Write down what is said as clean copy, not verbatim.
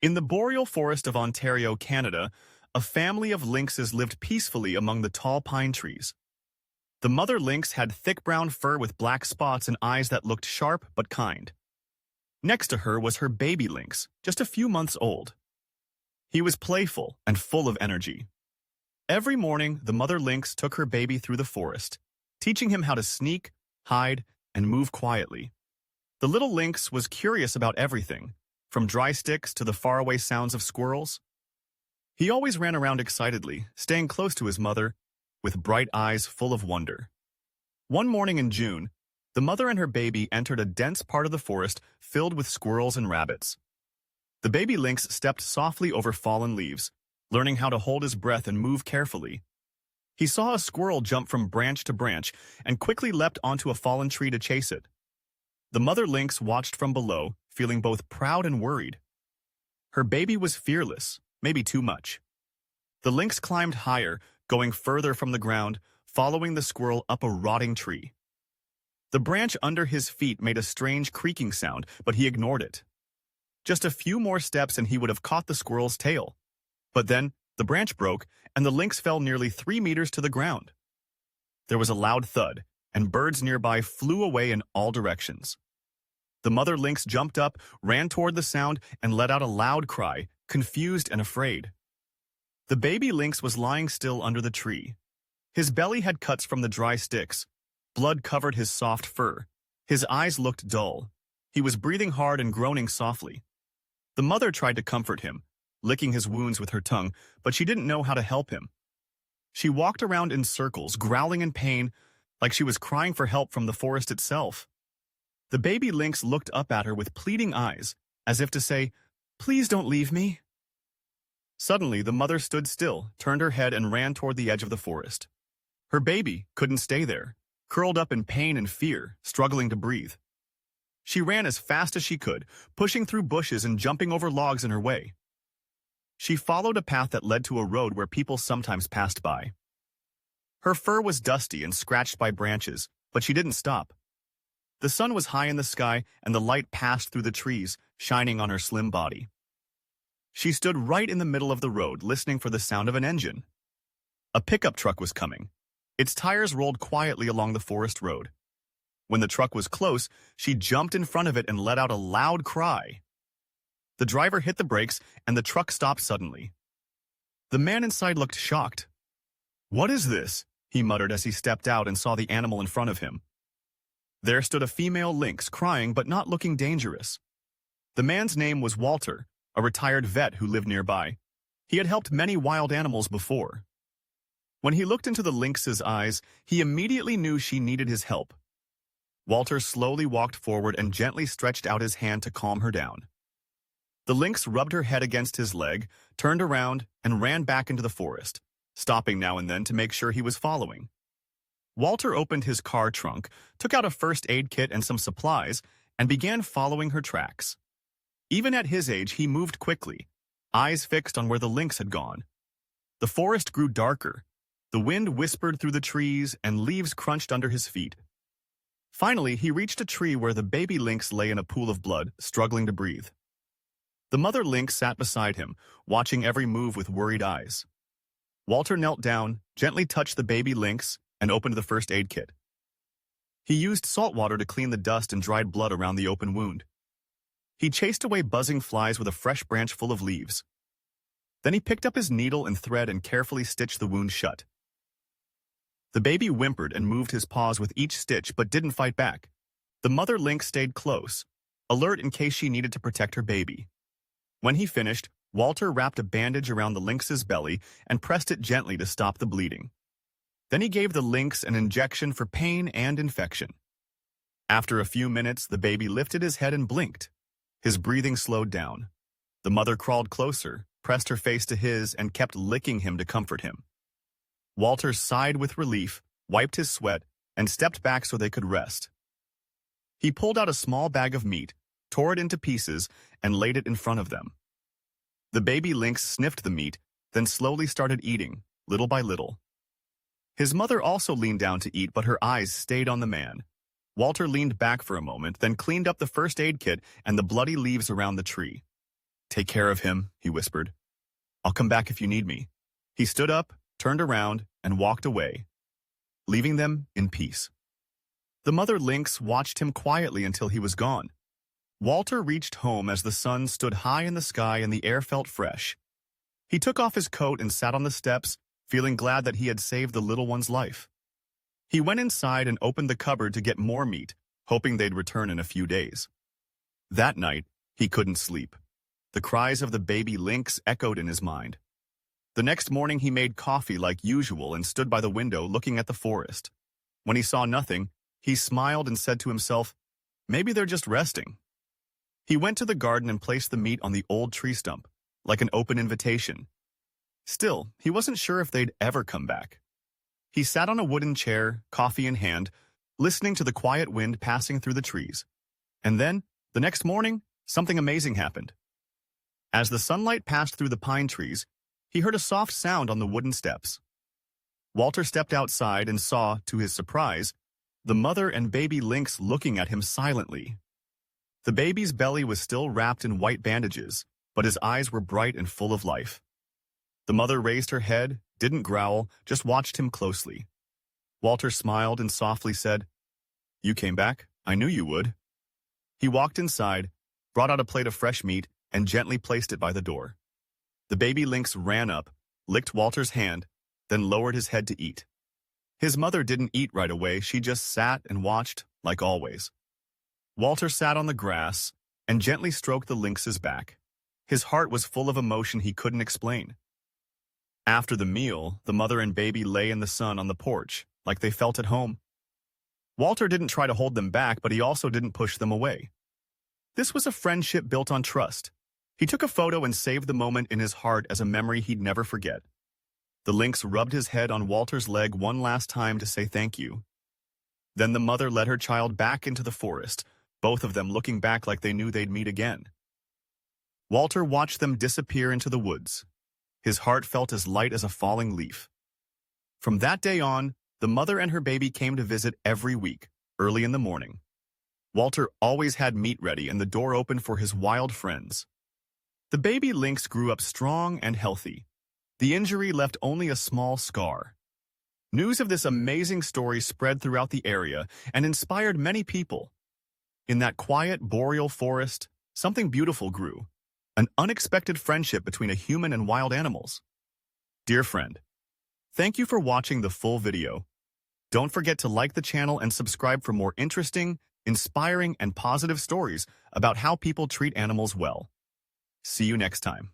In the boreal forest of Ontario, Canada, a family of lynxes lived peacefully among the tall pine trees. The mother lynx had thick brown fur with black spots and eyes that looked sharp but kind. Next to her was her baby lynx, just a few months old. He was playful and full of energy. Every morning, the mother lynx took her baby through the forest, teaching him how to sneak, hide, and move quietly. The little lynx was curious about everything, from dry sticks to the faraway sounds of squirrels. He always ran around excitedly, staying close to his mother, with bright eyes full of wonder. One morning in June, the mother and her baby entered a dense part of the forest filled with squirrels and rabbits. The baby lynx stepped softly over fallen leaves, learning how to hold his breath and move carefully. He saw a squirrel jump from branch to branch and quickly leapt onto a fallen tree to chase it. The mother lynx watched from below, feeling both proud and worried. Her baby was fearless, maybe too much. The lynx climbed higher, going further from the ground, following the squirrel up a rotting tree. The branch under his feet made a strange creaking sound, but he ignored it. Just a few more steps and he would have caught the squirrel's tail. But then, the branch broke, and the lynx fell nearly 3 meters to the ground. There was a loud thud, and birds nearby flew away in all directions. The mother lynx jumped up, ran toward the sound, and let out a loud cry, confused and afraid. The baby lynx was lying still under the tree. His belly had cuts from the dry sticks. Blood covered his soft fur. His eyes looked dull. He was breathing hard and groaning softly. The mother tried to comfort him, licking his wounds with her tongue, but she didn't know how to help him. She walked around in circles, growling in pain, like she was crying for help from the forest itself. The baby lynx looked up at her with pleading eyes, as if to say, "Please don't leave me." Suddenly, the mother stood still, turned her head, and ran toward the edge of the forest. Her baby couldn't stay there, curled up in pain and fear, struggling to breathe. She ran as fast as she could, pushing through bushes and jumping over logs in her way. She followed a path that led to a road where people sometimes passed by. Her fur was dusty and scratched by branches, but she didn't stop. The sun was high in the sky, and the light passed through the trees, shining on her slim body. She stood right in the middle of the road, listening for the sound of an engine. A pickup truck was coming. Its tires rolled quietly along the forest road. When the truck was close, she jumped in front of it and let out a loud cry. The driver hit the brakes, and the truck stopped suddenly. The man inside looked shocked. "What is this?" he muttered as he stepped out and saw the animal in front of him. There stood a female lynx, crying but not looking dangerous. The man's name was Walter, a retired vet who lived nearby. He had helped many wild animals before. When he looked into the lynx's eyes, he immediately knew she needed his help. Walter slowly walked forward and gently stretched out his hand to calm her down. The lynx rubbed her head against his leg, turned around, and ran back into the forest, stopping now and then to make sure he was following. Walter opened his car trunk, took out a first aid kit and some supplies, and began following her tracks. Even at his age, he moved quickly, eyes fixed on where the lynx had gone. The forest grew darker. The wind whispered through the trees, and leaves crunched under his feet. Finally, he reached a tree where the baby lynx lay in a pool of blood, struggling to breathe. The mother lynx sat beside him, watching every move with worried eyes. Walter knelt down, gently touched the baby lynx, and opened the first aid kit. He used salt water to clean the dust and dried blood around the open wound. He chased away buzzing flies with a fresh branch full of leaves. Then he picked up his needle and thread and carefully stitched the wound shut. The baby whimpered and moved his paws with each stitch but didn't fight back. The mother lynx stayed close, alert in case she needed to protect her baby. When he finished, Walter wrapped a bandage around the lynx's belly and pressed it gently to stop the bleeding. Then he gave the lynx an injection for pain and infection. After a few minutes, the baby lifted his head and blinked. His breathing slowed down. The mother crawled closer, pressed her face to his, and kept licking him to comfort him. Walter sighed with relief, wiped his sweat, and stepped back so they could rest. He pulled out a small bag of meat, tore it into pieces, and laid it in front of them. The baby lynx sniffed the meat, then slowly started eating, little by little. His mother also leaned down to eat, but her eyes stayed on the man. Walter leaned back for a moment, then cleaned up the first aid kit and the bloody leaves around the tree. Take care of him, he whispered. I'll come back if you need me. He stood up, turned around, and walked away, leaving them in peace. The mother lynx watched him quietly until he was gone. Walter reached home as the sun stood high in the sky and the air felt fresh. He took off his coat and sat on the steps, feeling glad that he had saved the little one's life. He went inside and opened the cupboard to get more meat, hoping they'd return in a few days. That night, he couldn't sleep. The cries of the baby lynx echoed in his mind. The next morning he made coffee like usual and stood by the window looking at the forest. When he saw nothing, he smiled and said to himself, maybe they're just resting. He went to the garden and placed the meat on the old tree stump, like an open invitation. Still, he wasn't sure if they'd ever come back. He sat on a wooden chair, coffee in hand, listening to the quiet wind passing through the trees. And then, the next morning, something amazing happened. As the sunlight passed through the pine trees, he heard a soft sound on the wooden steps. Walter stepped outside and saw, to his surprise, the mother and baby lynx looking at him silently. The baby's belly was still wrapped in white bandages, but his eyes were bright and full of life. The mother raised her head, didn't growl, just watched him closely. Walter smiled and softly said, You came back? I knew you would. He walked inside, brought out a plate of fresh meat, and gently placed it by the door. The baby lynx ran up, licked Walter's hand, then lowered his head to eat. His mother didn't eat right away, she just sat and watched, like always. Walter sat on the grass and gently stroked the lynx's back. His heart was full of emotion he couldn't explain. After the meal, the mother and baby lay in the sun on the porch, like they felt at home. Walter didn't try to hold them back, but he also didn't push them away. This was a friendship built on trust. He took a photo and saved the moment in his heart as a memory he'd never forget. The lynx rubbed his head on Walter's leg one last time to say thank you. Then the mother led her child back into the forest, both of them looking back like they knew they'd meet again. Walter watched them disappear into the woods. His heart felt as light as a falling leaf. From that day on, the mother and her baby came to visit every week, early in the morning. Walter always had meat ready and the door open for his wild friends. The baby lynx grew up strong and healthy. The injury left only a small scar. News of this amazing story spread throughout the area and inspired many people. In that quiet boreal forest, something beautiful grew, an unexpected friendship between a human and wild animals. Dear friend, thank you for watching the full video. Don't forget to like the channel and subscribe for more interesting, inspiring, and positive stories about how people treat animals well. See you next time.